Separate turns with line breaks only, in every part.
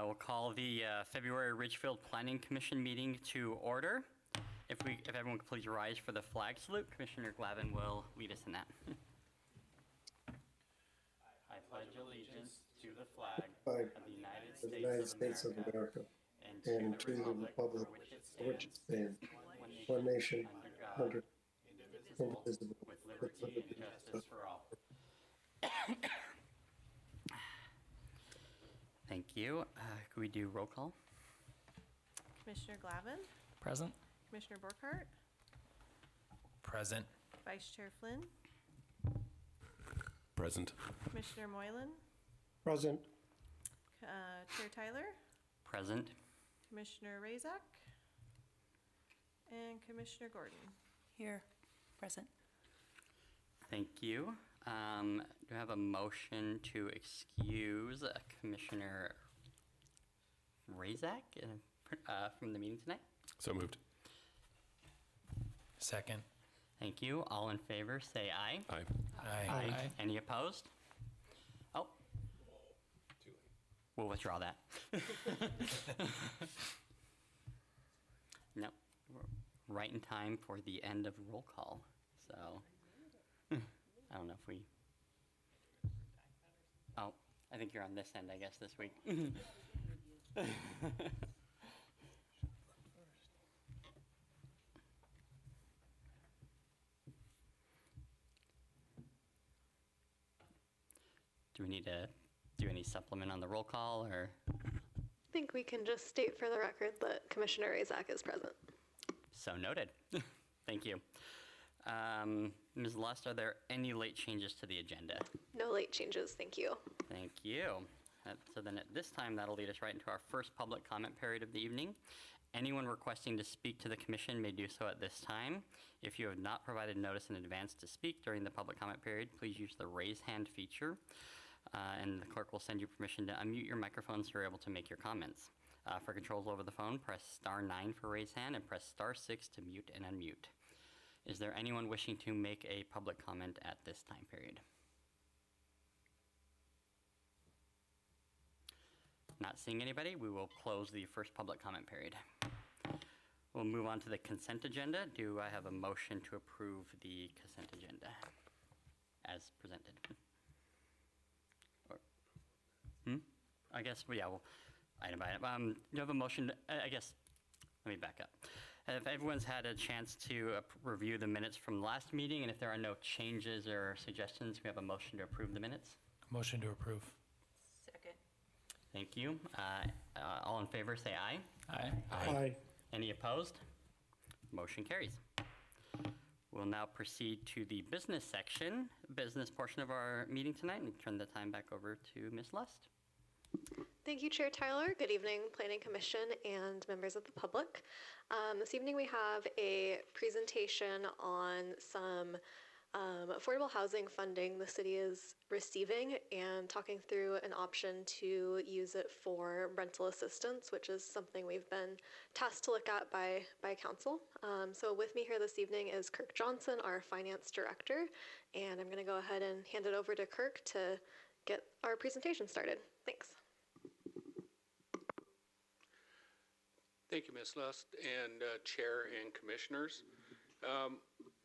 We'll call the February Ridgefield Planning Commission meeting to order. If everyone could please rise for the flag salute, Commissioner Glavin will lead us in that. I pledge allegiance to the flag of the United States of America and to the republic for which it stands, one nation, under indivisible, with liberty and justice for all. Thank you. Could we do roll call?
Commissioner Glavin,
Present.
Commissioner Burkhart,
Present.
Vice Chair Flynn,
Present.
Commissioner Moylan,
Present.
Chair Tyler,
Present.
Commissioner Razak, and Commissioner Gordon.
Here, present.
Thank you. Do I have a motion to excuse Commissioner Razak from the meeting tonight?
So moved.
Second.
Thank you. All in favor, say aye.
Aye.
Aye.
Any opposed? Oh, we'll withdraw that. No, we're right in time for the end of roll call. So, I don't know if we... Oh, I think you're on this end, I guess, this week. Do we need to do any supplement on the roll call, or?
I think we can just state for the record that Commissioner Razak is present.
So noted. Thank you. Ms. Lust, are there any late changes to the agenda?
No late changes, thank you.
Thank you. So then at this time, that'll lead us right into our first public comment period of the evening. Anyone requesting to speak to the commission may do so at this time. If you have not provided notice in advance to speak during the public comment period, please use the raise hand feature, and the clerk will send you permission to unmute your microphone so you're able to make your comments. For controls over the phone, press *9 for raise hand and press *6 to mute and unmute. Is there anyone wishing to make a public comment at this time period? Not seeing anybody, we will close the first public comment period. We'll move on to the consent agenda. Do I have a motion to approve the consent agenda as presented? I guess, well, yeah, we'll item by item. Do you have a motion? I guess, let me back up. If everyone's had a chance to review the minutes from the last meeting, and if there are no changes or suggestions, we have a motion to approve the minutes.
Motion to approve.
Second.
Thank you. All in favor, say aye.
Aye.
Aye.
Any opposed? Motion carries. We'll now proceed to the business section, business portion of our meeting tonight, and turn the time back over to Ms. Lust.
Thank you, Chair Tyler. Good evening, Planning Commission and members of the public. This evening we have a presentation on some affordable housing funding the city is receiving and talking through an option to use it for rental assistance, which is something we've been tasked to look at by council. So with me here this evening is Kirk Johnson, our finance director, and I'm going to go ahead and hand it over to Kirk to get our presentation started. Thanks.
Thank you, Ms. Lust, and Chair and Commissioners.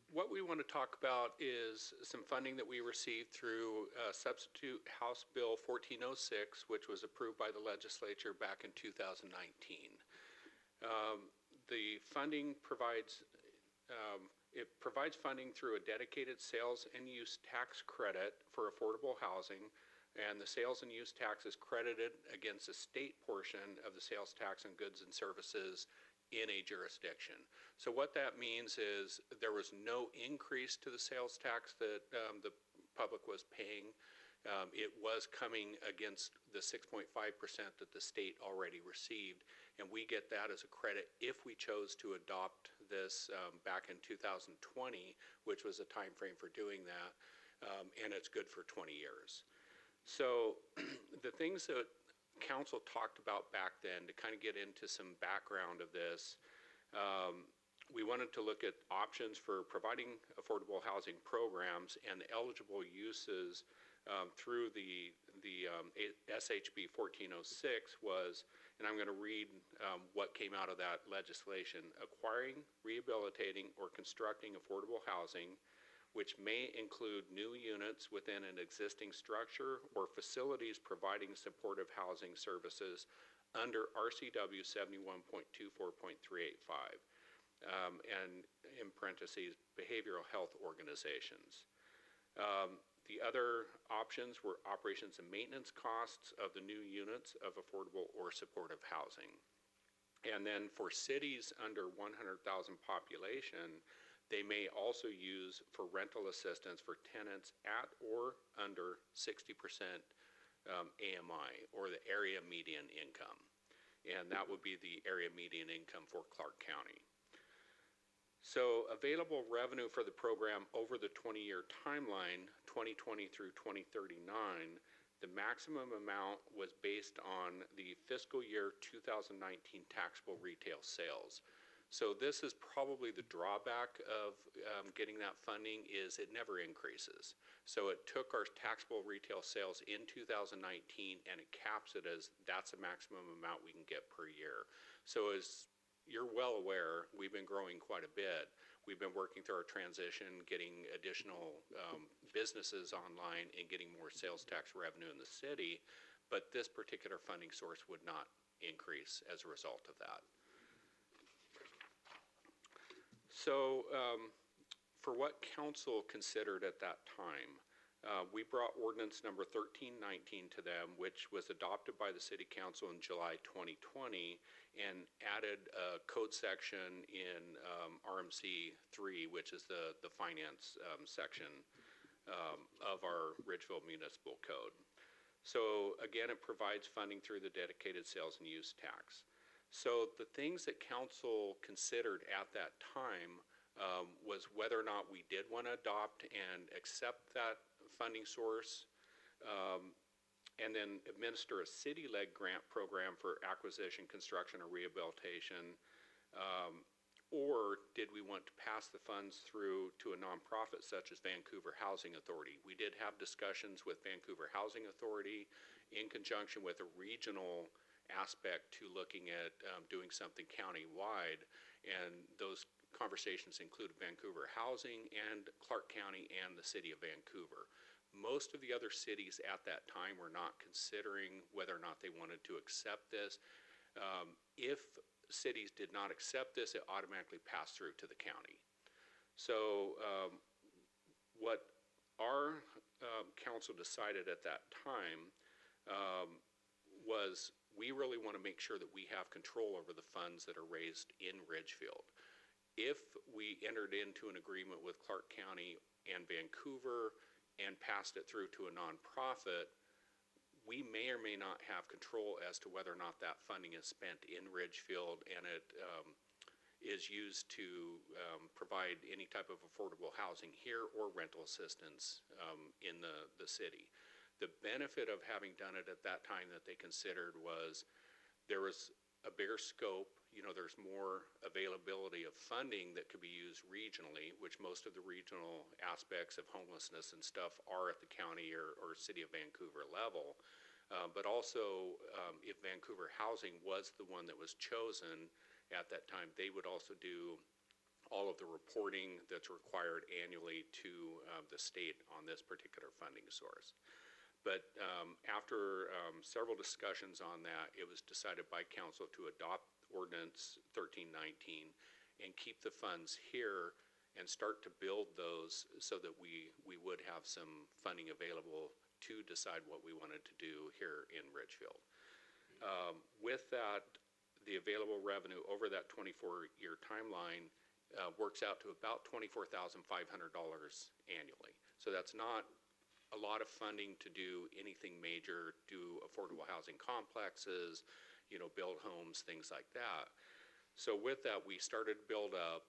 What we want to talk about is some funding that we received through Substitute House Bill 1406, which was approved by the legislature back in 2019. The funding provides funding through a dedicated sales and use tax credit for affordable housing, and the sales and use tax is credited against the state portion of the sales tax on goods and services in a jurisdiction. So what that means is there was no increase to the sales tax that the public was paying. It was coming against the 6.5% that the state already received, and we get that as a credit if we chose to adopt this back in 2020, which was a time frame for doing that, and it's good for 20 years. So the things that council talked about back then, to kind of get into some background of this, we wanted to look at options for providing affordable housing programs and the eligible uses through the SHB 1406 was, and I'm going to read what came out of that legislation, acquiring, rehabilitating, or constructing affordable housing, which may include new units within an existing structure or facilities providing supportive housing services under RCW 71.24.385, and in parentheses, behavioral health organizations. The other options were operations and maintenance costs of the new units of affordable or supportive housing. And then for cities under 100,000 population, they may also use for rental assistance for tenants at or under 60% AMI, or the area median income. And that would be the area median income for Clark County. So available revenue for the program over the 20-year timeline, 2020 through 2039, the maximum amount was based on the fiscal year 2019 taxable retail sales. So this is probably the drawback of getting that funding, is it never increases. So it took our taxable retail sales in 2019 and it caps it as that's the maximum amount we can get per year. So as you're well aware, we've been growing quite a bit. We've been working through our transition, getting additional businesses online and getting more sales tax revenue in the city, but this particular funding source would not increase as a result of that. So for what council considered at that time, we brought ordinance number 1319 to them, which was adopted by the City Council in July 2020 and added a code section in RMC 3, which is the finance section of our Ridgefield Municipal Code. So again, it provides funding through the dedicated sales and use tax. So the things that council considered at that time was whether or not we did want to adopt and accept that funding source, and then administer a city-led grant program for acquisition, construction, or rehabilitation, or did we want to pass the funds through to a nonprofit such as Vancouver Housing Authority? We did have discussions with Vancouver Housing Authority in conjunction with a regional aspect to looking at doing something county-wide, and those conversations included Vancouver Housing and Clark County and the City of Vancouver. Most of the other cities at that time were not considering whether or not they wanted to accept this. If cities did not accept this, it automatically passed through to the county. So what our council decided at that time was we really want to make sure that we have control over the funds that are raised in Ridgefield. If we entered into an agreement with Clark County and Vancouver and passed it through to a nonprofit, we may or may not have control as to whether or not that funding is spent in Ridgefield and it is used to provide any type of affordable housing here or rental assistance in the city. The benefit of having done it at that time that they considered was there was a bigger scope. You know, there's more availability of funding that could be used regionally, which most of the regional aspects of homelessness and stuff are at the county or City of Vancouver level. But also, if Vancouver Housing was the one that was chosen at that time, they would also do all of the reporting that's required annually to the state on this particular funding source. But after several discussions on that, it was decided by council to adopt Ordinance 1319 and keep the funds here and start to build those so that we would have some funding available to decide what we wanted to do here in Ridgefield. With that, the available revenue over that 24-year timeline works out to about $24,500 annually. So that's not a lot of funding to do anything major, do affordable housing complexes, you know, build homes, things like that. So with that, we started to build up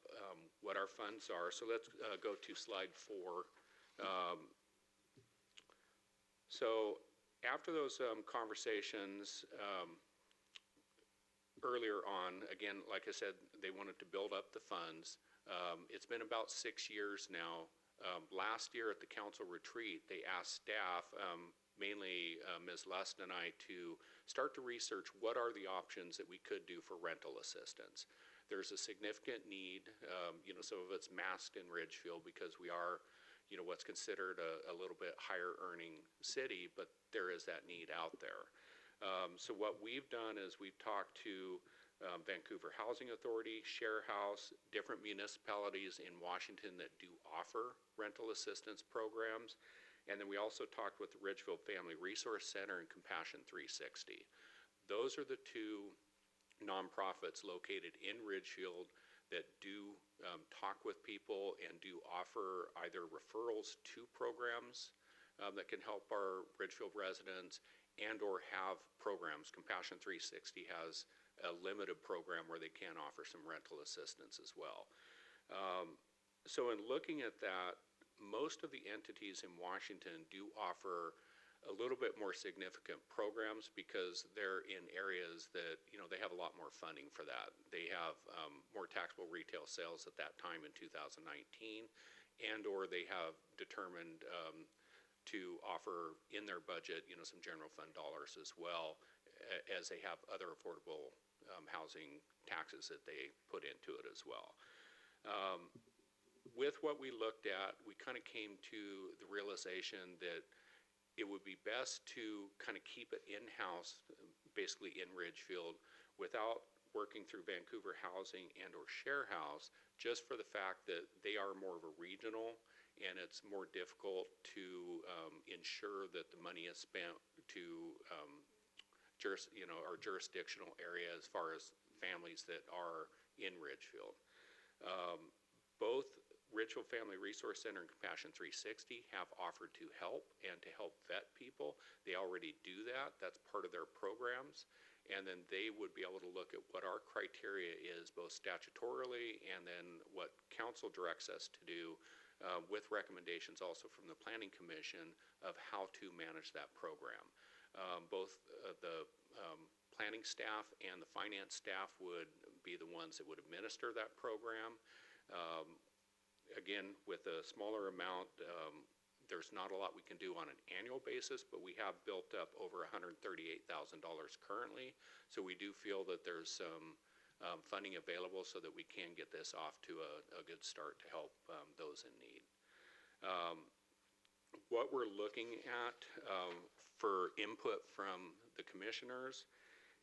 what our funds are. So let's go to slide 4. So after those conversations earlier on, again, like I said, they wanted to build up the funds. It's been about 6 years now. Last year at the council retreat, they asked staff, mainly Ms. Lust and I, to start to research what are the options that we could do for rental assistance. There's a significant need, some of it's masked in Ridgefield because we are, what's considered a little bit higher earning city, but there is that need out there. So what we've done is we've talked to Vancouver Housing Authority, Share House, different municipalities in Washington that do offer rental assistance programs. And then we also talked with the Ridgefield Family Resource Center and Compassion 360. Those are the two nonprofits located in Ridgefield that do talk with people and do offer either referrals to programs that can help our Ridgefield residents and or have programs. Compassion 360 has a limited program where they can offer some rental assistance as well. So in looking at that, most of the entities in Washington do offer a little bit more significant programs because they're in areas that, they have a lot more funding for that. They have more taxable retail sales at that time in 2019, and or they have determined to offer in their budget, some general fund dollars as well, as they have other affordable housing taxes that they put into it as well. With what we looked at, we kind of came to the realization that it would be best to kind of keep it in-house, basically in Ridgefield, without working through Vancouver Housing and or Share House, just for the fact that they are more of a regional, and it's more difficult to ensure that the money is spent to our jurisdictional area as far as families that are in Ridgefield. Both Ridgefield Family Resource Center and Compassion 360 have offered to help and to help vet people. They already do that. That's part of their programs. And then they would be able to look at what our criteria is, both statutorily and then what council directs us to do, with recommendations also from the Planning Commission of how to manage that program. Both the planning staff and the finance staff would be the ones that would administer that program. Again, with a smaller amount, there's not a lot we can do on an annual basis, but we have built up over $138,000 currently. So we do feel that there's some funding available so that we can get this off to a good start to help those in need. What we're looking at for input from the commissioners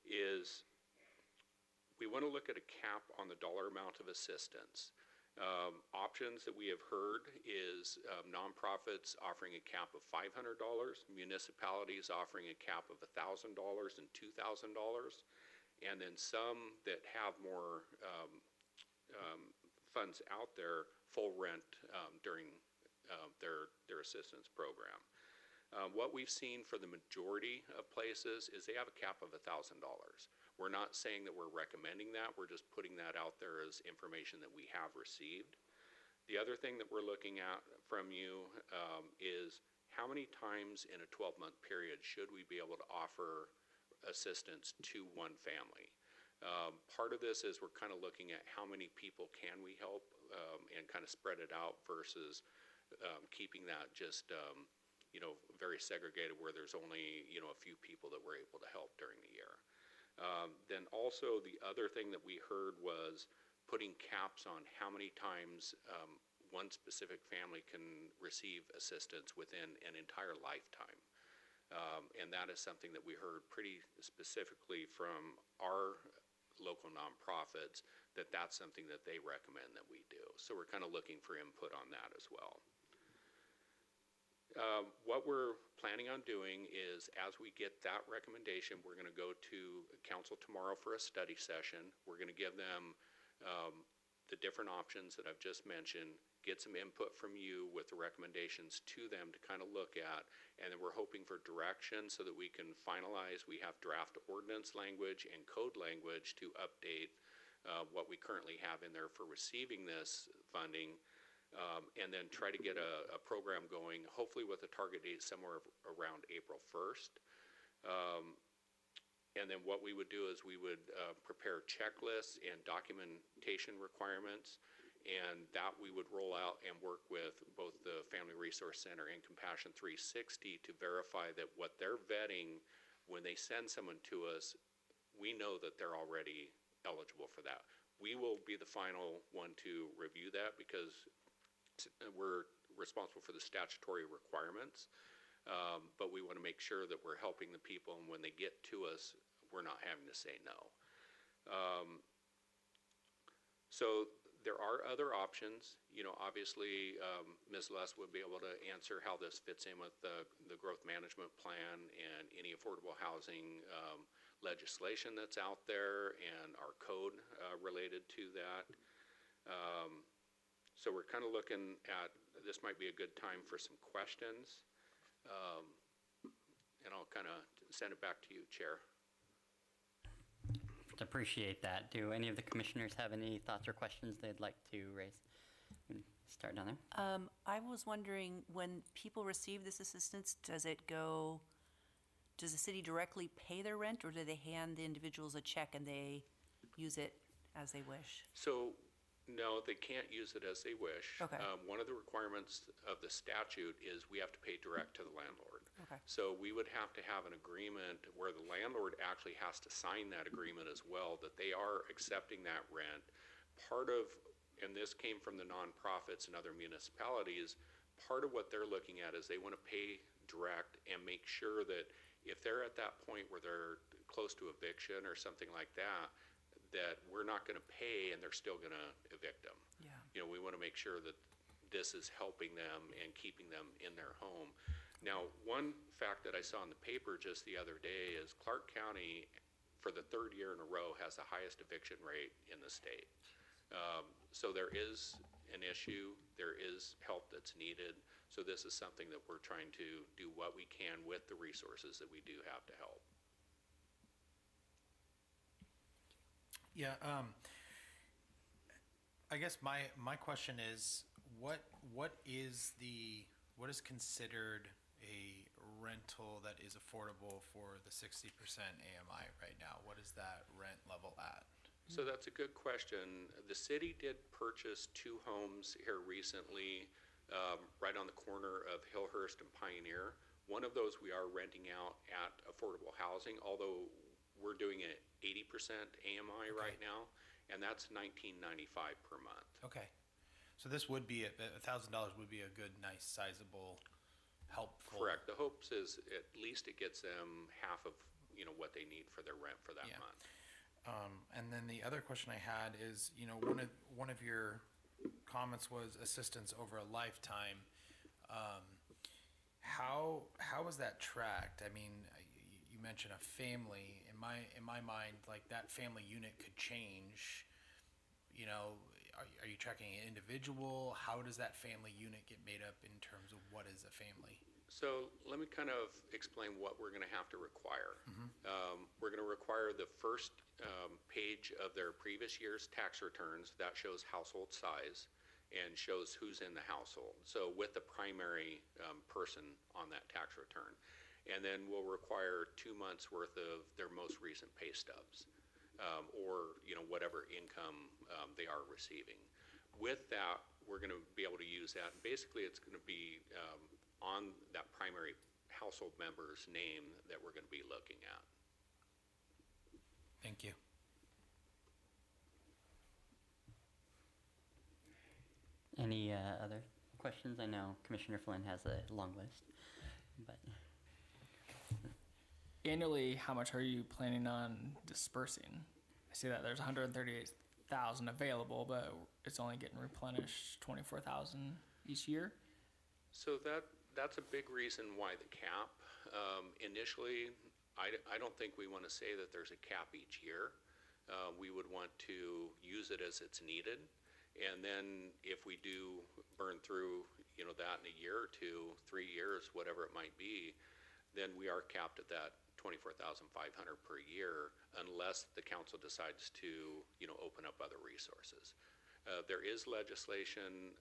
is we want to look at a cap on the dollar amount of assistance. Options that we have heard is nonprofits offering a cap of $500, municipalities offering a cap of $1,000 and $2,000, and then some that have more funds out there, full rent during their assistance program. What we've seen for the majority of places is they have a cap of $1,000. We're not saying that we're recommending that, we're just putting that out there as information that we have received. The other thing that we're looking at from you is how many times in a 12-month period should we be able to offer assistance to one family? Part of this is we're kind of looking at how many people can we help and kind of spread it out versus keeping that just very segregated where there's only a few people that we're able to help during the year. Then also the other thing that we heard was putting caps on how many times one specific family can receive assistance within an entire lifetime. And that is something that we heard pretty specifically from our local nonprofits, that's something that they recommend that we do. So we're kind of looking for input on that as well. What we're planning on doing is, as we get that recommendation, we're going to go to council tomorrow for a study session. We're going to give them the different options that I've just mentioned, get some input from you with the recommendations to them to kind of look at, and then we're hoping for direction so that we can finalize. We have draft ordinance language and code language to update what we currently have in there for receiving this funding. And then try to get a program going, hopefully with a target date somewhere around April 1st. And then what we would do is we would prepare checklists and documentation requirements And that we would roll out and work with both the Family Resource Center and Compassion 360 to verify that what they're vetting when they send someone to us, we know that they're already eligible for that. We will be the final one to review that because we're responsible for the statutory requirements, but we want to make sure that we're helping the people, and when they get to us, we're not having to say no. So there are other options. Obviously, Ms. Luss would be able to answer how this fits in with the growth management plan and any affordable housing legislation that's out there and our code related to that. So we're kind of looking at, this might be a good time for some questions. And I'll kind of send it back to you, Chair.
Appreciate that. Do any of the commissioners have any thoughts or questions they'd like to raise? Start down there.
I was wondering, when people receive this assistance, does the city directly pay their rent, or do they hand the individuals a check and they use it as they wish?
So, no, they can't use it as they wish.
Okay.
One of the requirements of the statute is we have to pay direct to the landlord.
Okay.
So we would have to have an agreement where the landlord actually has to sign that agreement as well, that they are accepting that rent. Part of, and this came from the nonprofits and other municipalities, part of what they're looking at is they want to pay direct and make sure that if they're at that point where they're close to eviction or something like that, that we're not going to pay and they're still going to evict them.
Yeah.
We want to make sure that this is helping them and keeping them in their home. Now, one fact that I saw in the paper just the other day is Clark County, for the third year in a row, has the highest eviction rate in the state. So there is an issue, there is help that's needed. So this is something that we're trying to do what we can with the resources that we do have to help.
Yeah, I guess my question is, what is considered a rental that is affordable for the 60% AMI right now? What is that rent level at?
So that's a good question. The city did purchase 2 homes here recently, right on the corner of Hillhurst and Pioneer. One of those we are renting out at affordable housing, although we're doing it 80% AMI right now, and that's $19.95 per month.
Okay, so this would be $1,000 would be a good, nice, sizable, helpful.
Correct. The hopes is at least it gets them half of what they need for their rent for that
Yeah.
month.
And then the other question I had is, one of your comments was assistance over a lifetime. How is that tracked? I mean, you mentioned a family. In my mind, like, that family unit could change. Are you tracking an individual? How does that family unit get made up in terms of what is a family?
So let me kind of explain what we're going to have to require. We're going to require the first page of their previous year's tax returns. That shows household size and shows who's in the household. So with the primary person on that tax return. And then we'll require 2 months worth of their most recent pay stubs, or whatever income they are receiving. With that, we're going to be able to use that. Basically, it's going to be on that primary household member's name that we're going to be looking at.
Thank you.
Any other questions? I know Commissioner Flynn has a long list, but
Annually, how much are you planning on dispersing? I see that there's 138,000 available, but it's only getting replenished 24,000 each year.
So that's a big reason why the cap. Initially, I don't think we want to say that there's a cap each year. We would want to use it as it's needed. And then if we do burn through, that in a year or 2, 3 years, whatever it might be, then we are capped at that $24,500 per year unless the council decides to, open up other resources. There is legislation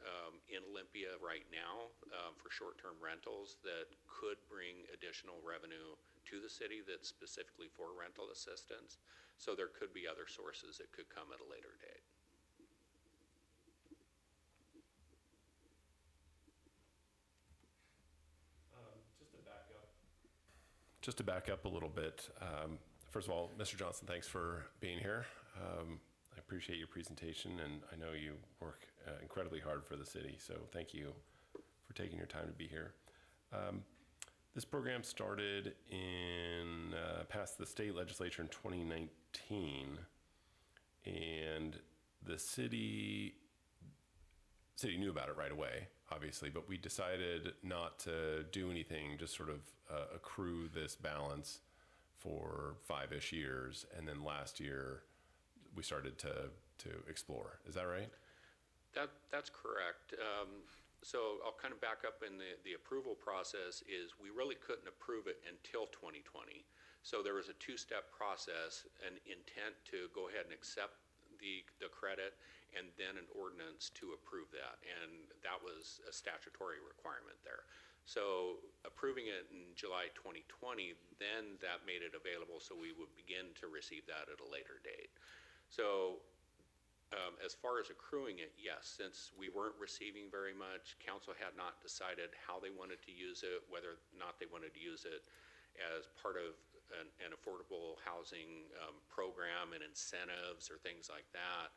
in Olympia right now for short-term rentals that could bring additional revenue to the city that's specifically for rental assistance. So there could be other sources that could come at a later date.
just to back up a little bit, first of all, Mr. Johnson, thanks for being here. I appreciate your presentation, and I know you work incredibly hard for the city, so thank you for taking your time to be here. This program started in, passed the state legislature in 2019, and the city knew about it right away, obviously, but we decided not to do anything, just sort of accrue this balance for 5-ish years, and then last year we started to explore. Is that right?
That's correct. So I'll kind of back up in the approval process is we really couldn't approve it until 2020. So there was a two-step process, an intent to go ahead and accept the credit, and then an ordinance to approve that. And that was a statutory requirement there. So approving it in July 2020, then that made it available so we would begin to receive that at a later date. So as far as accruing it, yes, since we weren't receiving very much, council had not decided how they wanted to use it, whether or not they wanted to use it as part of an affordable housing program and incentives or things like that,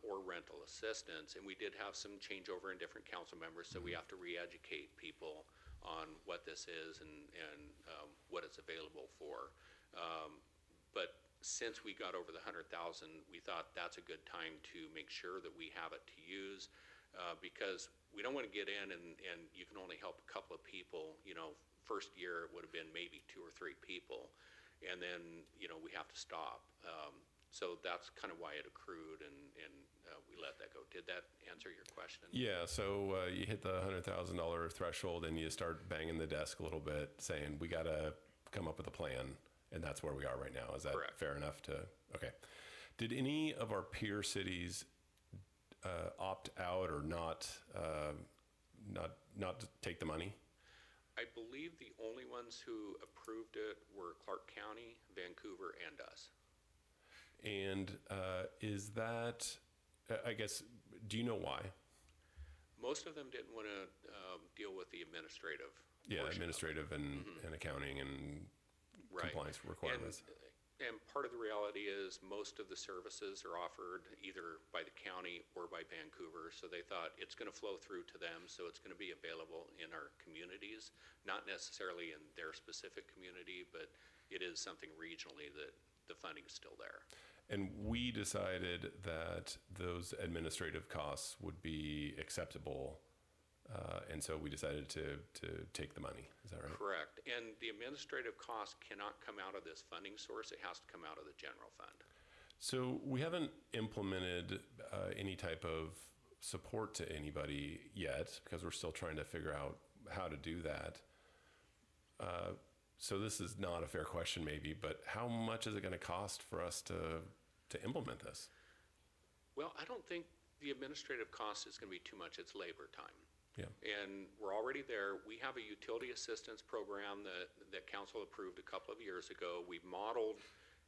or rental assistance. And we did have some changeover in different council members, so we have to re-educate people on what this is and what it's available for. But since we got over the 100,000, we thought that's a good time to make sure that we have it to use, because we don't want to get in and you can only help a couple of people. You know, first year it would have been maybe 2 or 3 people, and then, you know, we have to stop. So that's kind of why it accrued, and we let that go. Did that answer your question?
Yeah, so you hit the $100,000 threshold and you start banging the desk a little bit saying, we got to come up with a plan, and that's where we are right now. Is that
correct?
Fair enough to, okay. Did any of our peer cities opt out or not take the money?
I believe the only ones who approved it were Clark County, Vancouver, and us.
And is that, I guess, do you know why?
Most of them didn't want to deal with the administrative.
Yeah,
portion of it.
administrative and accounting and
Right.
compliance requirements.
And part of the reality is most of the services are offered either by the county or by Vancouver, so they thought it's going to flow through to them, so it's going to be available in our communities, not necessarily in their specific community, but it is something regionally that the funding is still there.
And we decided that those administrative costs would be acceptable, and so we decided to take the money. Is that right?
Correct. And the administrative cost cannot come out of this funding source. It has to come out of the general fund.
So we haven't implemented any type of support to anybody yet because we're still trying to figure out how to do that. So this is not a fair question maybe, but how much is it going to cost for us to implement this?
Well, I don't think the administrative cost is going to be too much. It's labor time.
Yeah.
And we're already there. We have a utility assistance program that council approved a couple of years ago. We've modeled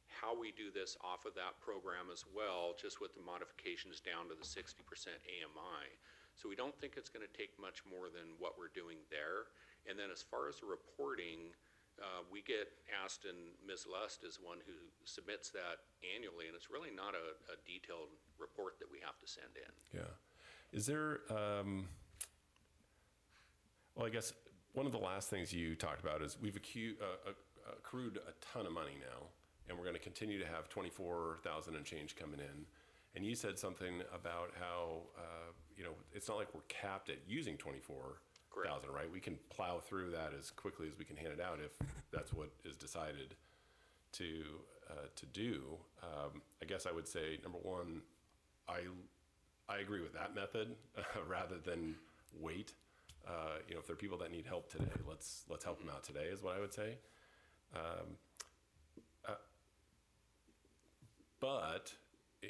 how we do this off of that program as well, just with the modifications down to the 60% AMI. So we don't think it's going to take much more than what we're doing there. And then as far as the reporting, we get asked, and Ms. Lust is one who submits that annually, and it's really not a detailed report that we have to send in.
Yeah. Is there, well, I guess one of the last things you talked about is we've accrued a ton of money now, and we're going to continue to have 24,000 and change coming in. And you said something about how, you know, it's not like we're capped at using 24,000, right? We can plow through that as quickly as we can hand it out if that's what is decided to do. I guess I would say, number one, I agree with that method rather than wait. You know, if there are people that need help today, let's help them out today is what I would say. But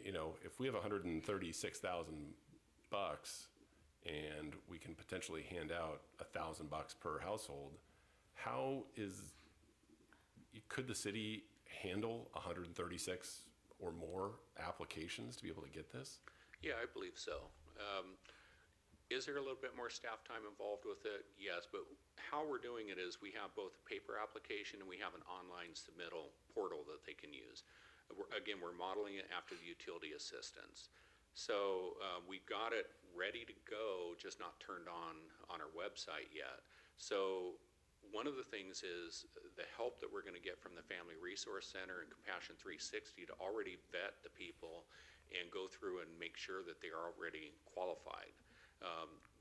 you know, if we have $136,000 and we can potentially hand out $1,000 per household, could the city handle 136 or more applications to be able to get this?
Yeah, I believe so. Is there a little bit more staff time involved with it? Yes, but how we're doing it is we have both a paper application and we have an online submittal portal that they can use. Again, we're modeling it after the utility assistance. So we've got it ready to go, just not turned on our website yet. So one of the things is the help that we're going to get from the Family Resource Center and Compassion 360 to already vet the people and go through and make sure that they are already qualified.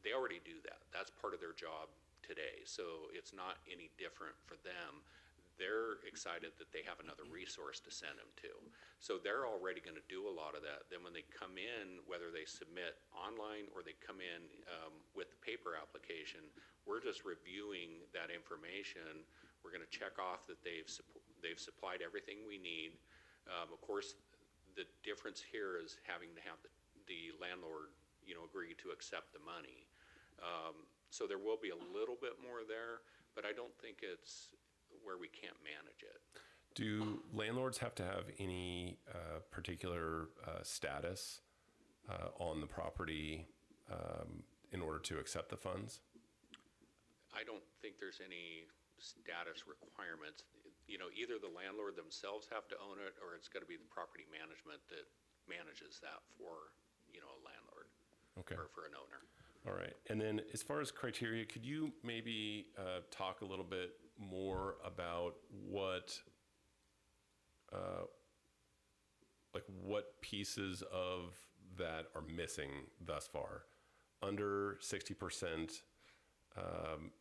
They already do that. That's part of their job today. So it's not any different for them. They're excited that they have another resource to send them to. So they're already going to do a lot of that. Then when they come in, whether they submit online or they come in with the paper application, we're just reviewing that information. We're going to check off that they've supplied everything we need. Of course, the difference here is having to have the landlord, agree to accept the money. So there will be a little bit more there, but I don't think it's where we can't manage it.
Do landlords have to have any particular status on the property in order to accept the funds?
I don't think there's any status requirements. Either the landlord themselves have to own it, or it's got to be the property management that manages that for, a landlord.
Okay.
Or for an owner.
All right. And then as far as criteria, could you maybe talk a little bit more about what pieces of that are missing thus far? Under 60%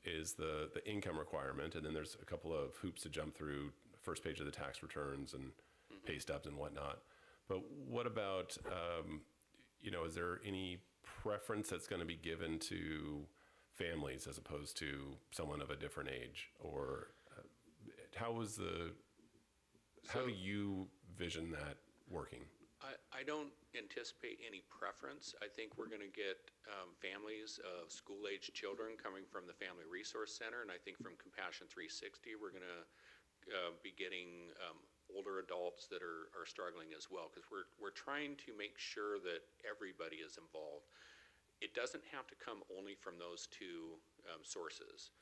is the income requirement, and then there's a couple of hoops to jump through, first page of the tax returns and pay stubs and whatnot. But what about, is there any preference that's going to be given to families as opposed to someone of a different age? Or how do you vision that working?
I don't anticipate any preference. I think we're going to get families of school-aged children coming from the Family Resource Center, and I think from Compassion 360, we're going to be getting older adults that are struggling as well, because we're trying to make sure that everybody is involved. It doesn't have to come only from those two sources.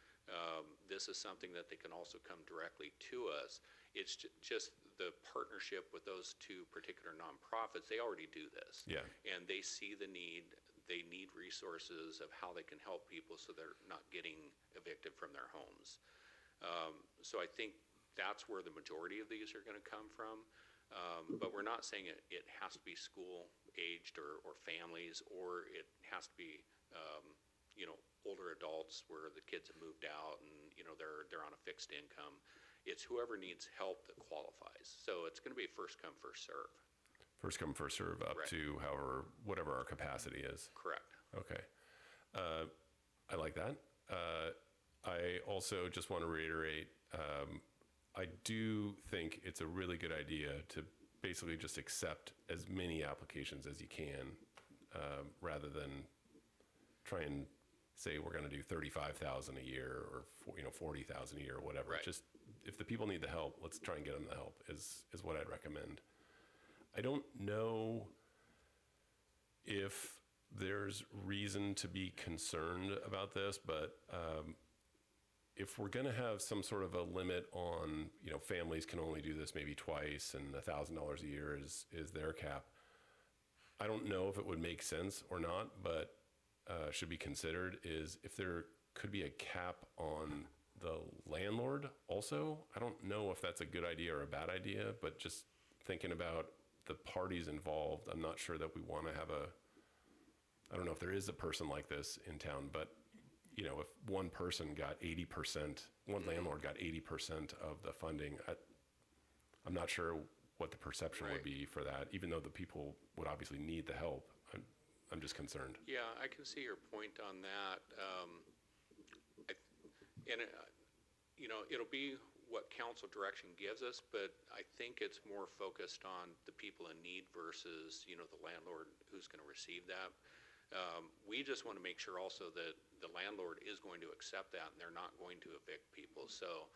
This is something that they can also come directly to us. It's just the partnership with those two particular nonprofits. They already do this.
Yeah.
And they see the need. They need resources of how they can help people so they're not getting evicted from their homes. So I think that's where the majority of these are going to come from. But we're not saying it has to be school-aged or families, or it has to be older adults where the kids have moved out and they're on a fixed income. It's whoever needs help that qualifies. So it's going to be first come, first serve.
First come, first serve up
Correct.
to whatever our capacity is.
Correct.
Okay. I like that. I also just want to reiterate, I do think it's a really good idea to basically just accept as many applications as you can, rather than try and say we're going to do 35,000 a year or 40,000 a year or whatever.
Right.
Just if the people need the help, let's try and get them the help is what I'd recommend. I don't know if there's reason to be concerned about this, but if we're going to have some sort of a limit on, families can only do this maybe twice and $1,000 a year is their cap. I don't know if it would make sense or not, but should be considered is if there could be a cap on the landlord also. I don't know if that's a good idea or a bad idea, but just thinking about the parties involved, I'm not sure that we want to have I don't know if there is a person like this in town, but if one person got 80%, one landlord got 80% of the funding, I'm not sure what the perception would be for that, even though the people would obviously need the help. I'm just concerned.
Yeah, I can see your point on that. It'll be what council direction gives us, but I think it's more focused on the people in need versus, the landlord who's going to receive that. We just want to make sure also that the landlord is going to accept that and they're not going to evict people. So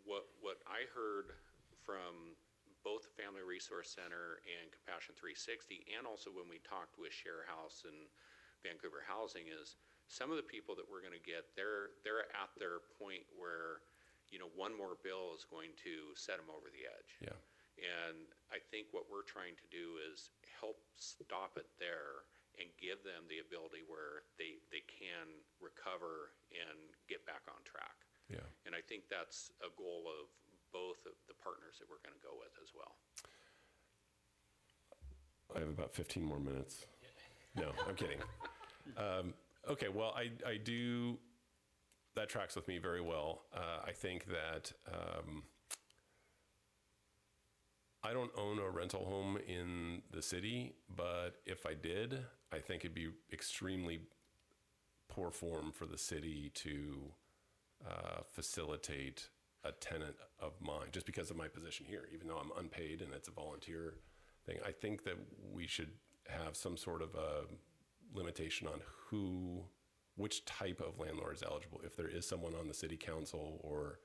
what I heard from both the Family Resource Center and Compassion 360, and also when we talked with Share House and Vancouver Housing is some of the people that we're going to get, they're at their point where, one more bill is going to set them over the edge.
Yeah.
And I think what we're trying to do is help stop it there and give them the ability where they can recover and get back on track.
Yeah.
And I think that's a goal of both of the partners that we're going to go with as well.
I have about 15 more minutes. No, I'm kidding. Okay, well, I do, that tracks with me very well. I think that I don't own a rental home in the city, but if I did, I think it'd be extremely poor form for the city to facilitate a tenant of mine, just because of my position here, even though I'm unpaid and it's a volunteer thing. I think that we should have some sort of a limitation on which type of landlord is eligible. If there is someone on the city council, or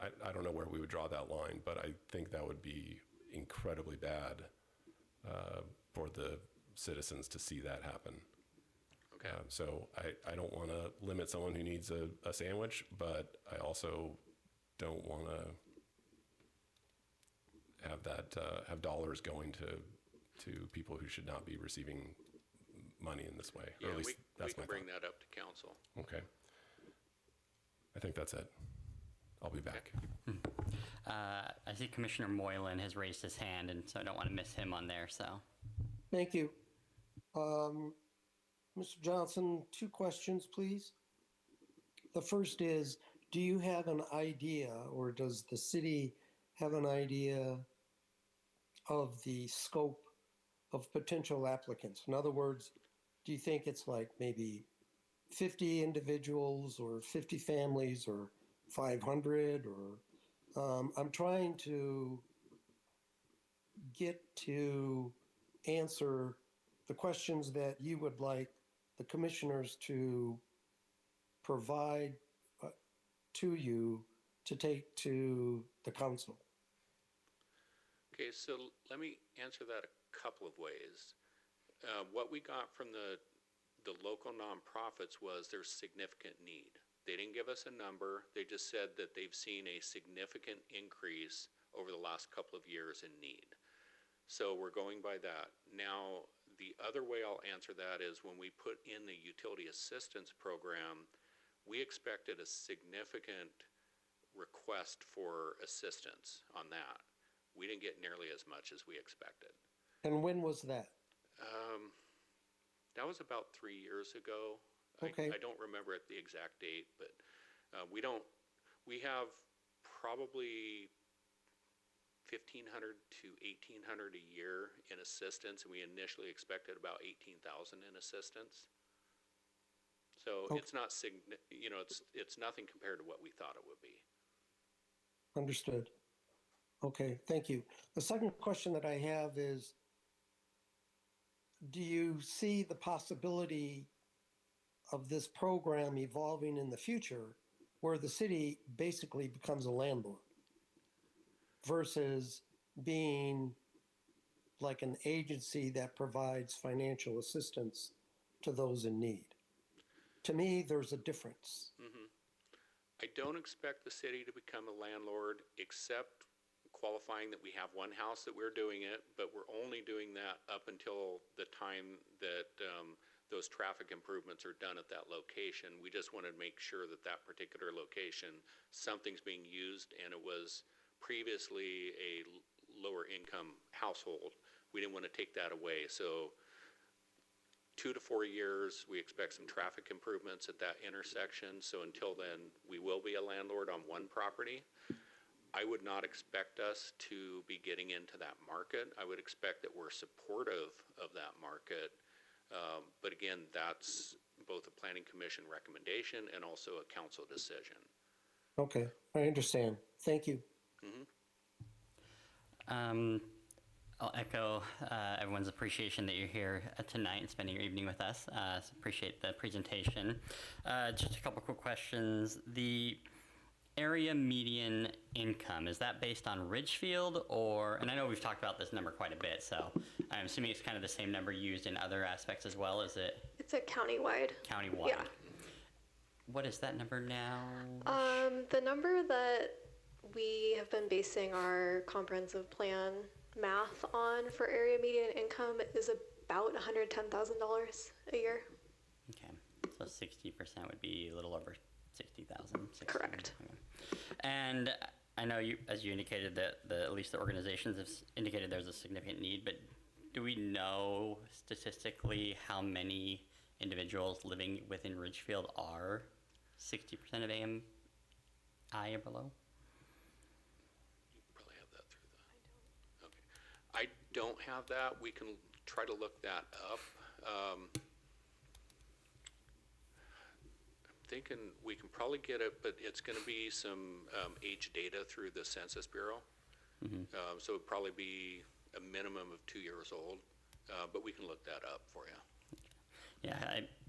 I don't know where we would draw that line, but I think that would be incredibly bad for the citizens to see that happen.
Okay.
So I don't want to limit someone who needs a sandwich, but I also don't want to have dollars going to people who should not be receiving money in this way.
Yeah,
or at least
we
that's
can
my
bring
thought.
that up to council.
Okay. I think that's it. I'll be back.
I see Commissioner Moylan has raised his hand, and so I don't want to miss him on there, so.
Thank you. Mr. Johnson, 2 questions, please. The first is, do you have an idea, or does the city have an idea of the scope of potential applicants? In other words, do you think it's like maybe 50 individuals or 50 families or 500, or I'm trying to get to answer the questions that you would like the commissioners to provide to you to take to the council.
Okay, so let me answer that a couple of ways. What we got from the local nonprofits was there's significant need. They didn't give us a number. They just said that they've seen a significant increase over the last couple of years in need. So we're going by that. Now, the other way I'll answer that is when we put in the utility assistance program, we expected a significant request for assistance on that. We didn't get nearly as much as we expected.
And when was that?
That was about 3 years ago.
Okay.
I don't remember the exact date, but we have probably 1,500 to 1,800 a year in assistance, and we initially expected about 18,000 in assistance. So
Okay.
it's not it's nothing compared to what we thought it would be.
Understood. Okay, thank you. The second question that I have is, do you see the possibility of this program evolving in the future where the city basically becomes a landlord versus being like an agency that provides financial assistance to those in need? To me, there's a difference.
I don't expect the city to become a landlord, except qualifying that we have one house that we're doing it, but we're only doing that up until the time that those traffic improvements are done at that location. We just want to make sure that that particular location, something's being used, and it was previously a lower income household. We didn't want to take that away. So 2 to 4 years, we expect some traffic improvements at that intersection. So until then, we will be a landlord on one property. I would not expect us to be getting into that market. I would expect that we're supportive of that market. But again, that's both a planning commission recommendation and also a council decision.
Okay, I understand. Thank you.
I'll echo everyone's appreciation that you're here tonight and spending your evening with us. So appreciate the presentation. Just a couple quick questions. The area median income, is that based on Ridgefield, or, and I know we've talked about this number quite a bit, so I'm assuming it's kind of the same number used in other aspects as well, is it?
It's a countywide.
Countywide.
Yeah.
What is that number now?
The number that we have been basing our comprehensive plan math on for area median income is about $110,000 a year.
Okay, so 60% would be a little over 60,000.
Correct.
Okay. And I know you, as you indicated, that at least the organizations have indicated there's a significant need, but do we know statistically how many individuals living within Ridgefield are 60% of AMI or below?
Probably have that through the. Okay. I don't have that. We can try to look that up. I'm thinking we can probably get it, but it's going to be some age data through the Census Bureau. So it'd probably be a minimum of 2 years old, but we can look that up for you.
Yeah,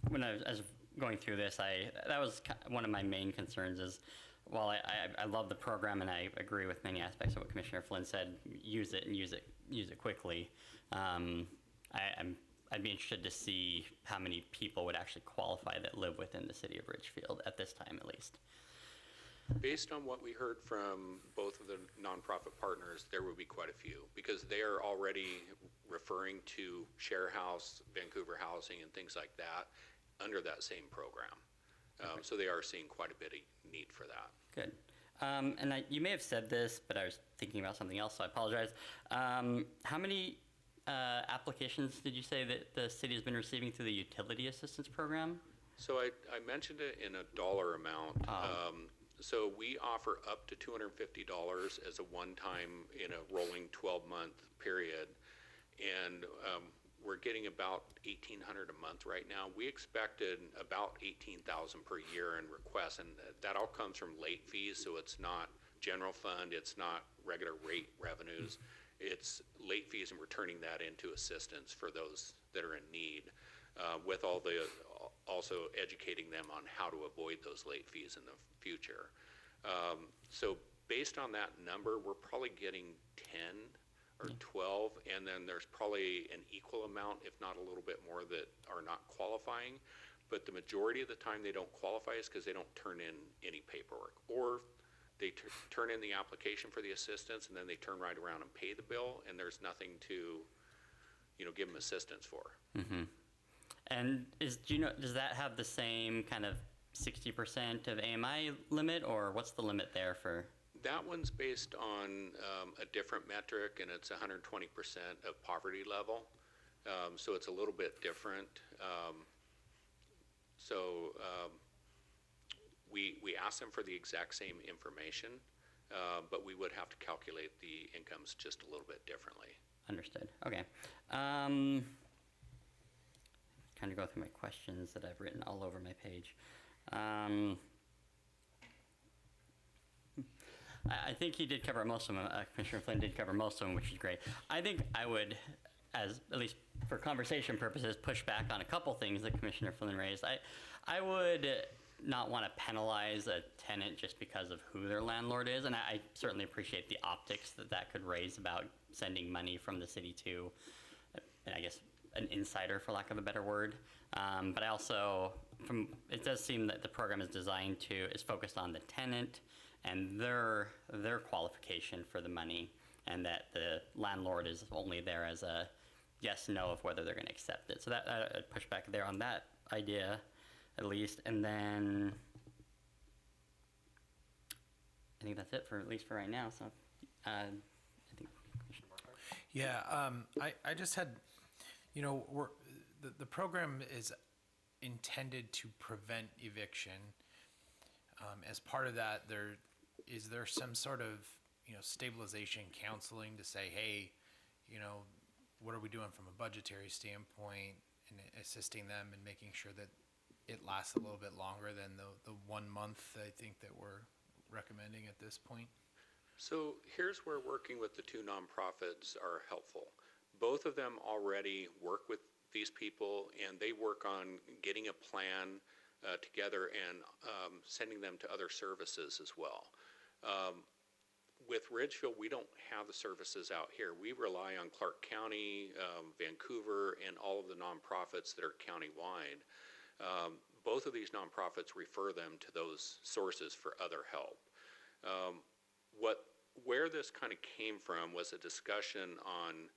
when I was going through this, that was one of my main concerns is, while I love the program and I agree with many aspects of what Commissioner Flynn said, use it and use it quickly. I'd be interested to see how many people would actually qualify that live within the city of Ridgefield at this time, at least.
Based on what we heard from both of the nonprofit partners, there would be quite a few, because they are already referring to Share House, Vancouver Housing, and things like that under that same program. So they are seeing quite a bit of need for that.
Good. And you may have said this, but I was thinking about something else, so I apologize. How many applications did you say that the city has been receiving through the utility assistance program?
So I mentioned it in a dollar amount. So we offer up to $250 as a one-time in a rolling 12-month period. And we're getting about $1,800 a month right now. We expected about $18,000 per year in requests, and that all comes from late fees, so it's not general fund, it's not regular rate revenues. It's late fees and returning that into assistance for those that are in need, with also educating them on how to avoid those late fees in the future. So based on that number, we're probably getting 10 or 12, and then there's probably an equal amount, if not a little bit more, that are not qualifying. But the majority of the time they don't qualify is because they don't turn in any paperwork, or they turn in the application for the assistance and then they turn right around and pay the bill, and there's nothing to, give them assistance for.
Mm-hmm. And does that have the same kind of 60% of AMI limit, or what's the limit there for?
That one's based on a different metric, and it's 120% of poverty level. So it's a little bit different. We ask them for the exact same information, but we would have to calculate the incomes just a little bit differently.
Understood. Okay. Kind of go through my questions that I've written all over my page. I think he did cover most of them. Commissioner Flynn did cover most of them, which is great. I think I would, at least for conversation purposes, push back on a couple things that Commissioner Flynn raised. I would not want to penalize a tenant just because of who their landlord is, and I certainly appreciate the optics that could raise about sending money from the city to, I guess, an insider, for lack of a better word. But I also, it does seem that the program is focused on the tenant and their qualification for the money, and that the landlord is only there as a yes, no of whether they're going to accept it. So that I'd push back there on that idea, at least. And then I think that's it at least for right now. So I think.
Yeah, I just had, the program is intended to prevent eviction. As part of that, is there some sort of, stabilization counseling to say, hey, what are we doing from a budgetary standpoint, and assisting them and making sure that it lasts a little bit longer than the 1 month, I think, that we're recommending at this point?
So here's where working with the two nonprofits are helpful. Both of them already work with these people, and they work on getting a plan together and sending them to other services as well. with Ridgefield, we don't have the services out here. We rely on Clark County, Vancouver, and all of the nonprofits that are countywide. Both of these nonprofits refer them to those sources for other help. Where this kind of came from was a discussion on,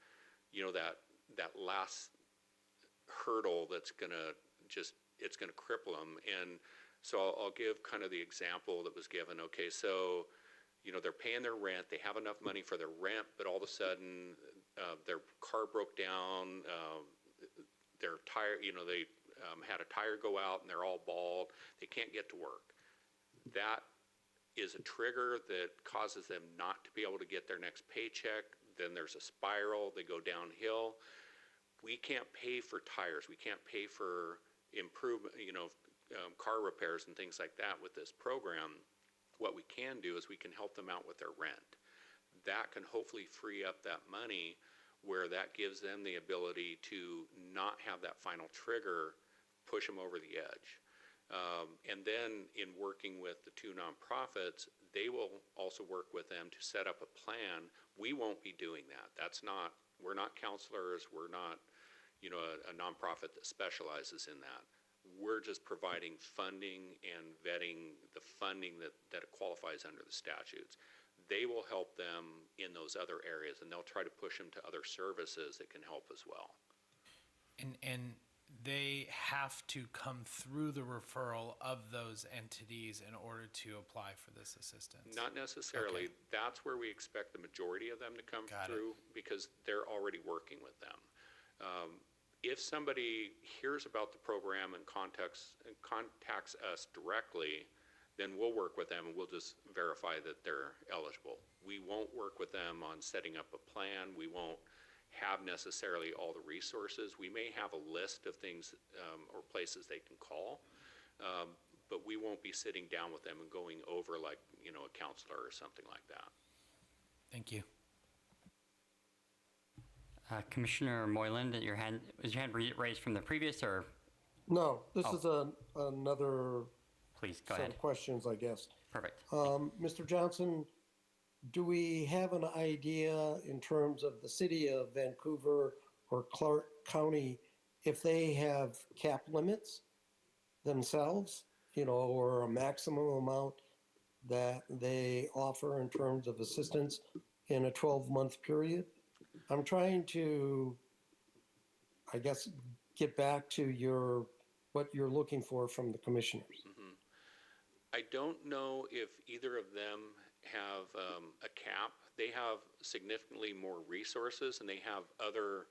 that last hurdle that's it's gonna cripple them. And so I'll give kind of the example that was given. Okay, so, they're paying their rent, they have enough money for their rent, but all of a sudden, their car broke down, their tire, they had a tire go out and they're all bald, they can't get to work. That is a trigger that causes them not to be able to get their next paycheck. Then there's a spiral, they go downhill. We can't pay for tires, we can't pay for improvement, car repairs and things like that with this program. What we can do is we can help them out with their rent. That can hopefully free up that money, where that gives them the ability to not have that final trigger push them over the edge. And then in working with the two nonprofits, they will also work with them to set up a plan. We won't be doing that. We're not counselors, we're not, a nonprofit that specializes in that. We're just providing funding and vetting the funding that qualifies under the statutes. They will help them in those other areas, and they'll try to push them to other services that can help as well.
And they have to come through the referral of those entities in order to apply for this assistance?
Not necessarily.
Okay.
That's where we expect the majority of them to come
Got it.
through, because they're already working with them. If somebody hears about the program and contacts us directly, then we'll work with them and we'll just verify that they're eligible. We won't work with them on setting up a plan. We won't have necessarily all the resources. We may have a list of things or places they can call, but we won't be sitting down with them and going over like, a counselor or something like that.
Thank you.
Commissioner Moyland, was your hand raised from the previous, or
No, this is another
please go
set
ahead?
of questions, I guess.
Perfect.
Mr. Johnson, do we have an idea in terms of the city of Vancouver or Clark County if they have cap limits themselves, or a maximum amount that they offer in terms of assistance in a 12-month period? I'm trying to, I guess, get back to what you're looking for from the commissioners.
Mm-hmm. I don't know if either of them have a cap. They have significantly more resources, and they have other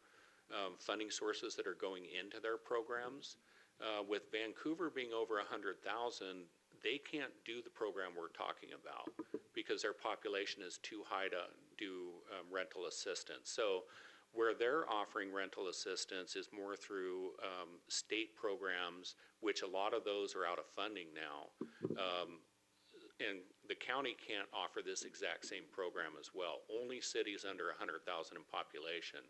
funding sources that are going into their programs. With Vancouver being over 100,000, they can't do the program we're talking about because their population is too high to do rental assistance. So where they're offering rental assistance is more through state programs, which a lot of those are out of funding now. And the county can't offer this exact same program as well. Only cities under 100,000 in population.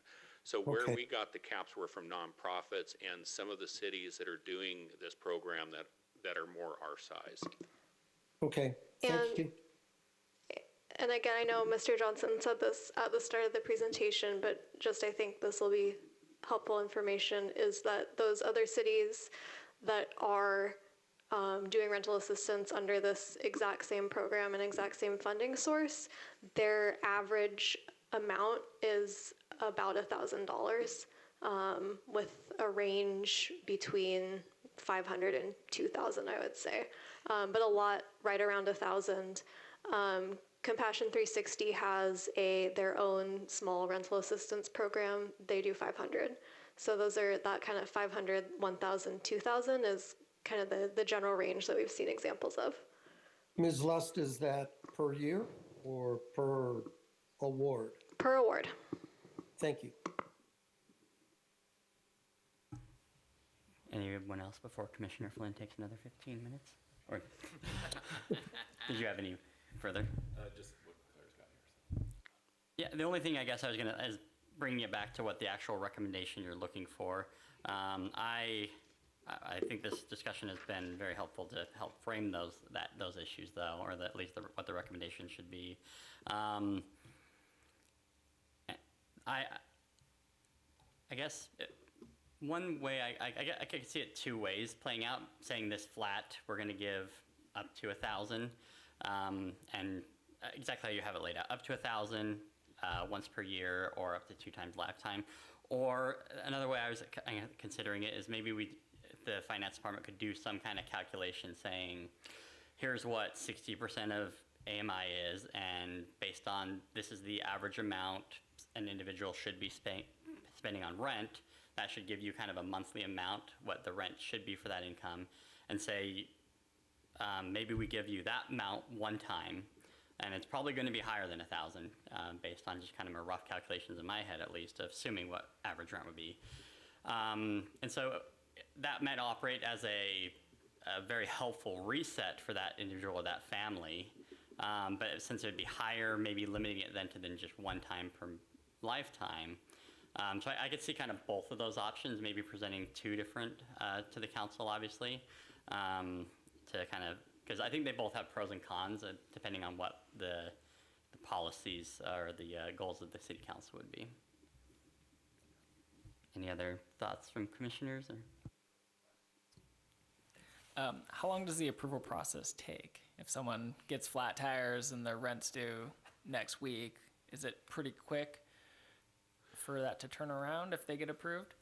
So where we got the caps were from nonprofits and some of the cities that are doing this program that are more our size.
Okay, thank you.
And again, I know Mr. Johnson said this at the start of the presentation, but I think this will be helpful information, is that those other cities that are doing rental assistance under this exact same program and exact same funding source, their average amount is about $1,000, with a range between 500 and 2,000, I would say, but a lot right around 1,000. Compassion 360 has their own small rental assistance program. They do 500. So those are that kind of 500, 1,000, 2,000 is kind of the general range that we've seen examples of.
Ms. Lust, is that per year or per award?
Per award.
Thank you.
Anyone else before Commissioner Flynn takes another 15 minutes? Or did you have any further?
Just what Claire's got here.
Yeah, the only thing I guess I was is bringing it back to what the actual recommendation you're looking for. I I think this discussion has been very helpful to help frame those issues, though, or at least what the recommendation should be. I guess one way I could see it two ways playing out. Saying this flat, we're going to give up to 1,000, and exactly how you have it laid out, up to 1,000 once per year, or up to 2 times lifetime. Or another way I was considering it is maybe the finance department could do some kind of calculation saying, here's what 60% of AMI is, and based on this is the average amount an individual should be spending on rent, that should give you kind of a monthly amount, what the rent should be for that income, and say, maybe we give you that amount one time, and it's probably going to be higher than 1,000, based on just kind of my rough calculations in my head, at least, assuming what average rent would be. And so that might operate as a very helpful reset for that individual or that family. But since it would be higher, maybe limiting it then to just one time per lifetime. So I could see kind of both of those options, maybe presenting two different to the council, obviously, to kind of, because I think they both have pros and cons, depending on what the policies or the goals of the city council would be. Any other thoughts from commissioners? Or?
How long does the approval process take? If someone gets flat tires and their rent's due next week, is it pretty quick for that to turn around if they get approved?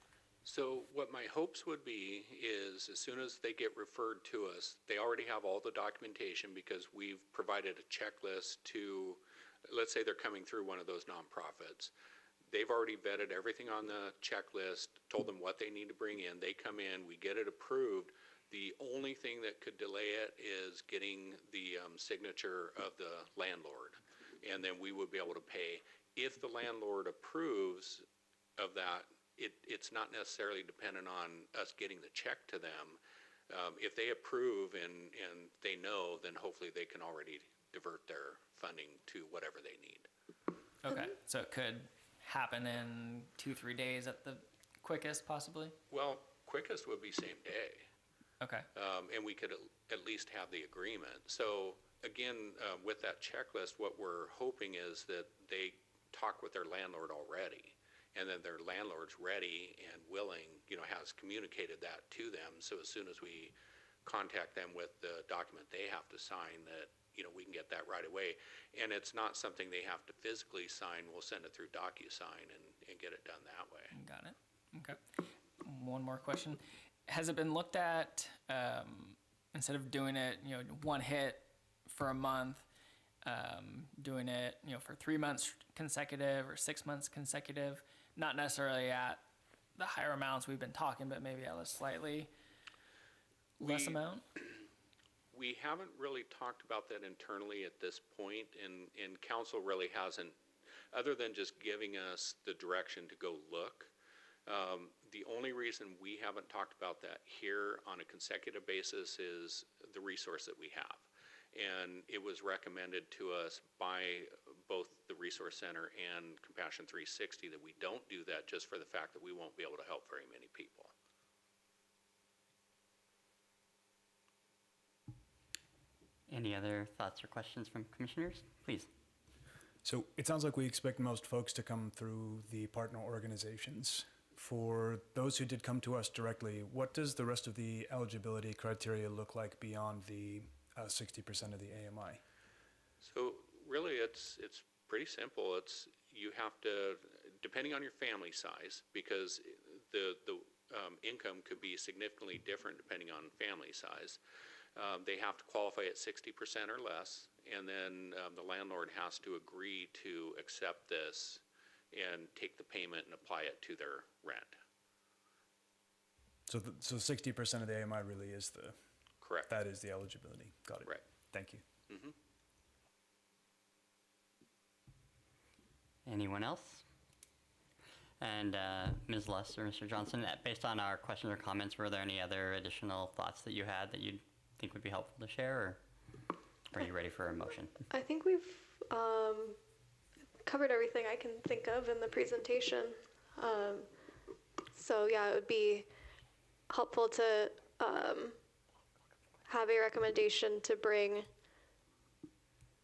So what my hopes would be is as soon as they get referred to us, they already have all the documentation because we've provided a checklist to, let's say they're coming through one of those nonprofits. They've already vetted everything on the checklist, told them what they need to bring in. They come in, we get it approved. The only thing that could delay it is getting the signature of the landlord, and then we would be able to pay. If the landlord approves of that, it's not necessarily dependent on us getting the check to them. If they approve and they know, then hopefully they can already divert their funding to whatever they need.
Okay, so it could happen in 2-3 days at the quickest, possibly?
Well, quickest would be same day.
Okay.
And we could at least have the agreement. So again, with that checklist, what we're hoping is that they talk with their landlord already, and then their landlord's ready and willing, has communicated that to them. So as soon as we contact them with the document they have to sign, that, we can get that right away. And it's not something they have to physically sign. We'll send it through DocuSign and get it done that way.
Got it. Okay. One more question. Has it been looked at, instead of doing it, one hit for a month, doing it, for 3 months consecutive or 6 months consecutive, not necessarily at the higher amounts we've been talking, but maybe at a slightly less amount?
We haven't really talked about that internally at this point, and council really hasn't, other than just giving us the direction to go look. The only reason we haven't talked about that here on a consecutive basis is the resource that we have. And it was recommended to us by both the Resource Center and Compassion 360 that we don't do that just for the fact that we won't be able to help very many people.
Any other thoughts or questions from commissioners? Please.
So it sounds like we expect most folks to come through the partner organizations. For those who did come to us directly, what does the rest of the eligibility criteria look like beyond the 60% of the AMI?
So really it's pretty simple. You have to, depending on your family size, because the income could be significantly different depending on family size. They have to qualify at 60% or less, and then the landlord has to agree to accept this and take the payment and apply it to their rent.
So 60% of the AMI really is the...
Correct.
That is the eligibility. Got it.
Right.
Thank you.
Mm-hmm.
Anyone else? And Ms. Luss or Mr. Johnson, based on our questions or comments, were there any other additional thoughts that you had that you'd think would be helpful to share, or are you ready for a motion?
I think we've covered everything I can think of in the presentation. So yeah, it would be helpful to have a recommendation to bring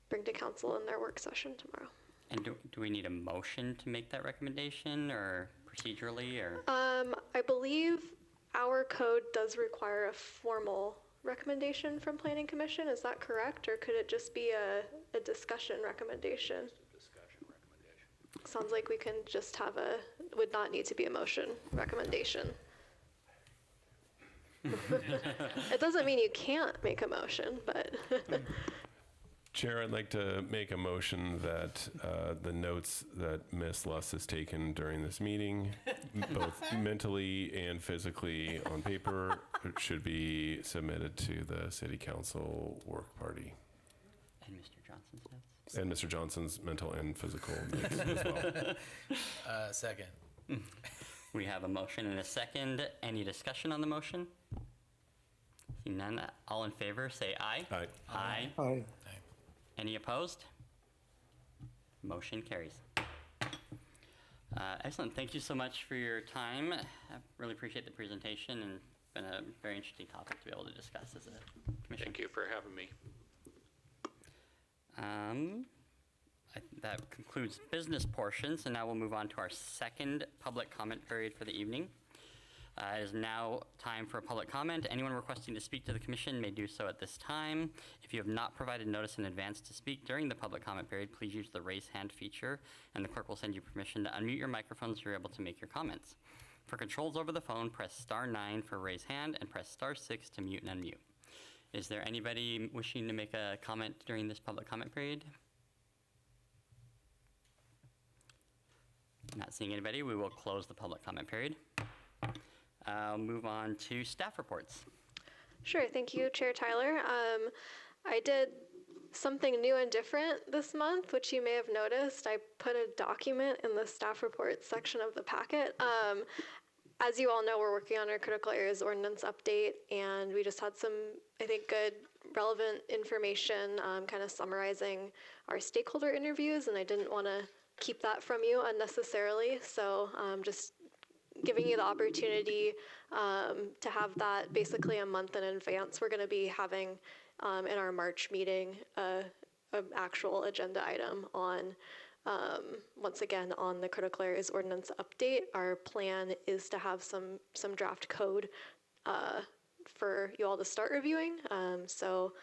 to council in their work session tomorrow.
And do we need a motion to make that recommendation, or procedurally, or?
I believe our code does require a formal recommendation from Planning Commission. Is that correct? Or could it just be a discussion recommendation? Sounds like we can just have would not need to be a motion recommendation. It doesn't mean you can't make a motion, but.
Chair, I'd like to make a motion that the notes that Ms. Luss has taken during this meeting, both mentally and physically on paper, should be submitted to the City Council work party.
And Mr. Johnson's notes?
And Mr. Johnson's mental and physical notes as well.
Second.
We have a motion and a second. Any discussion on the motion? Seeing none, all in favor, say aye.
Aye.
Aye.
Aye.
Any opposed? Motion carries. Excellent. Thank you so much for your time. I really appreciate the presentation, and it's been a very interesting topic to be able to discuss as a commission.
Thank you for having me.
That concludes business portion, so now we'll move on to our second public comment period for the evening. It is now time for a public comment. Anyone requesting to speak to the commission may do so at this time. If you have not provided notice in advance to speak during the public comment period, please use the raise hand feature, and the clerk will send you permission to unmute your microphone so you're able to make your comments. For controls over the phone, press *9 for raise hand and press *6 to mute and unmute. Is there anybody wishing to make a comment during this public comment period? Not seeing anybody, we will close the public comment period. Move on to staff reports.
Sure, thank you, Chair Tyler. I did something new and different this month, which you may have noticed. I put a document in the staff report section of the packet. As you all know, we're working on our critical areas ordinance update, and we just had some, I think, good, relevant information kind of summarizing our stakeholder interviews, and I didn't want to keep that from you unnecessarily, so just giving you the opportunity to have that basically a month in advance. We're going to be having in our March meeting an actual agenda item on, once again, on the critical areas ordinance update. Our plan is to have some draft code for you all to start reviewing. So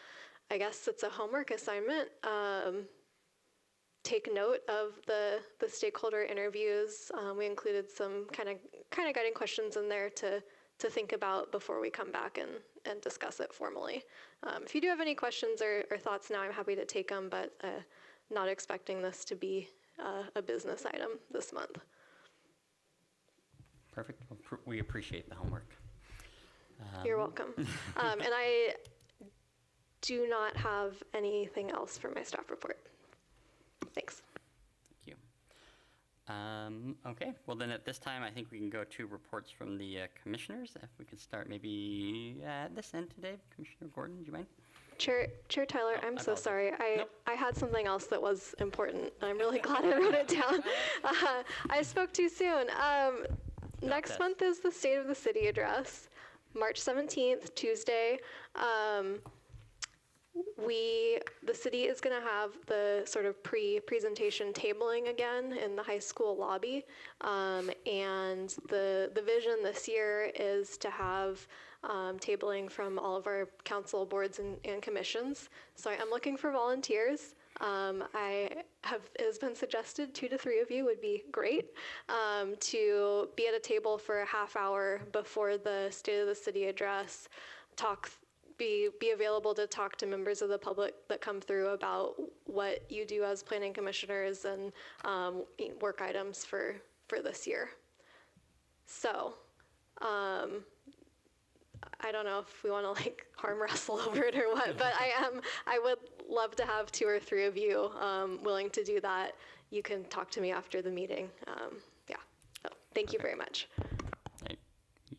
I guess it's a homework assignment. Take note of the stakeholder interviews. We included some kind of guiding questions in there to think about before we come back and discuss it formally. If you do have any questions or thoughts now, I'm happy to take them, but not expecting this to be a business item this month.
Perfect. We appreciate the homework.
You're welcome. And I do not have anything else for my staff report. Thanks.
Thank you. Okay, well then at this time, I think we can go to reports from the commissioners. If we could start maybe at this end today. Commissioner Gordon, do you mind?
Chair Tyler, I'm so
apologize.
sorry.
Nope.
I had something else that was important. I'm really glad I wrote it down. I spoke too soon. Next
that.
month is the State of the City address, March 17th, Tuesday. The city is going to have the sort of pre-presentation tabling again in the high school lobby. And the vision this year is to have tabling from all of our council boards and commissions. So I'm looking for volunteers. It has been suggested 2 to 3 of you would be great to be at a table for a half hour before the State of the City address, be available to talk to members of the public that come through about what you do as planning commissioners and work items for this year. So I don't know if we want to like arm wrestle over it or what, but I would love to have 2 or 3 of you willing to do that. You can talk to me after the meeting. Yeah, so thank you very much.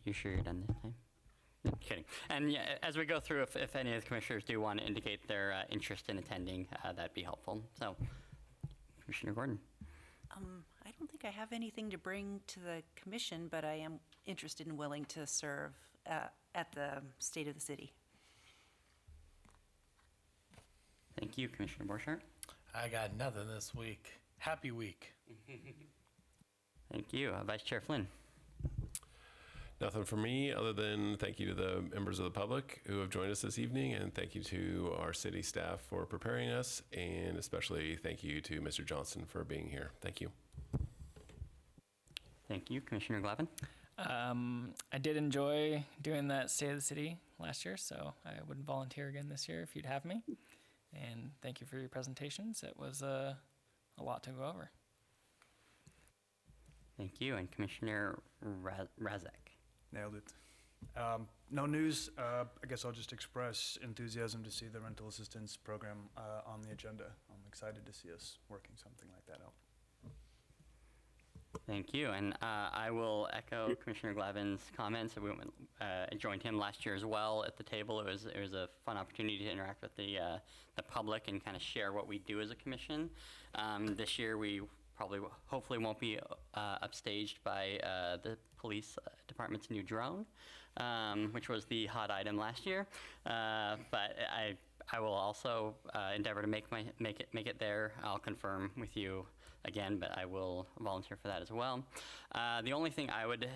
You sure you're done this time? No, kidding. And yeah, as we go through, if any of the commissioners do want to indicate their interest in attending, that'd be helpful. So, Commissioner Gordon.
I don't think I have anything to bring to the commission, but I am interested and willing to serve at the state of the city.
Thank you, Commissioner Borchardt.
I got nothing this week. Happy week.
Thank you. Vice Chair Flynn.
Nothing from me other than thank you to the members of the public who have joined us this evening, and thank you to our city staff for preparing us, and especially thank you to Mr. Johnson for being here. Thank you.
Thank you, Commissioner Glavin.
I did enjoy doing that State of the City last year, so I would volunteer again this year if you'd have me. And thank you for your presentations. It was a lot to go over.
Thank you. And Commissioner Razak.
Nailed it. No news. I guess I'll just express enthusiasm to see the rental assistance program on the agenda. I'm excited to see us working something like that out.
Thank you. And I will echo Commissioner Glavin's comments. We joined him last year as well at the table. It was a fun opportunity to interact with the public and kind of share what we do as a commission. This year we hopefully won't be upstaged by the police department's new drone, which was the hot item last year. But I will also endeavor to make it there. I'll confirm with you again, but I will volunteer for that as well. The only thing I would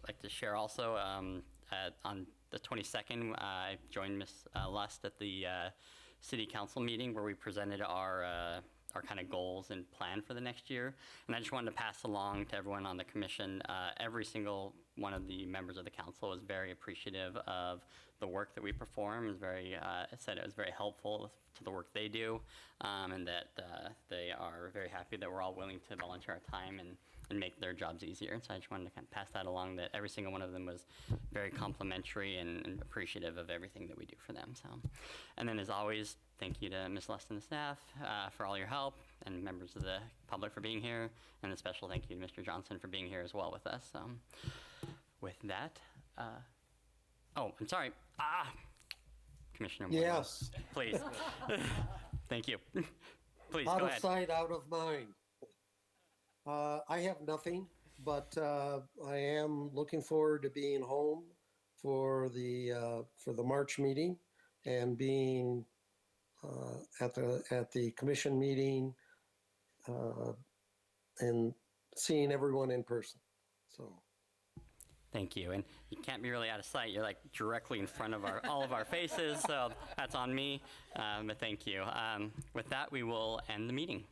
like to share also, on the 22nd, I joined Ms. Lust at the City Council meeting where we presented our kind of goals and plan for the next year. And I just wanted to pass along to everyone on the commission, every single one of the members of the council was very appreciative of the work that we perform. Said it was very helpful to the work they do, and that they are very happy that we're all willing to volunteer our time and make their jobs easier. And so I just wanted to kind of pass that along, that every single one of them was very complimentary and appreciative of everything that we do for them. So, and then as always, thank you to Ms. Lust and the staff for all your help, and members of the public for being here, and a special thank you to Mr. Johnson for being here as well with us. With that, oh, I'm sorry. Commissioner Moore.
Yes.
Please. Thank you. Please,
Out
go
of
ahead.
sight, out of mind. I have nothing, but I am looking forward to being home for the March meeting and being at the commission meeting and seeing everyone in person. So.
Thank you. And you can't be really out of sight. You're like directly in front of all of our faces, so that's on me. But thank you. With that, we will end the meeting.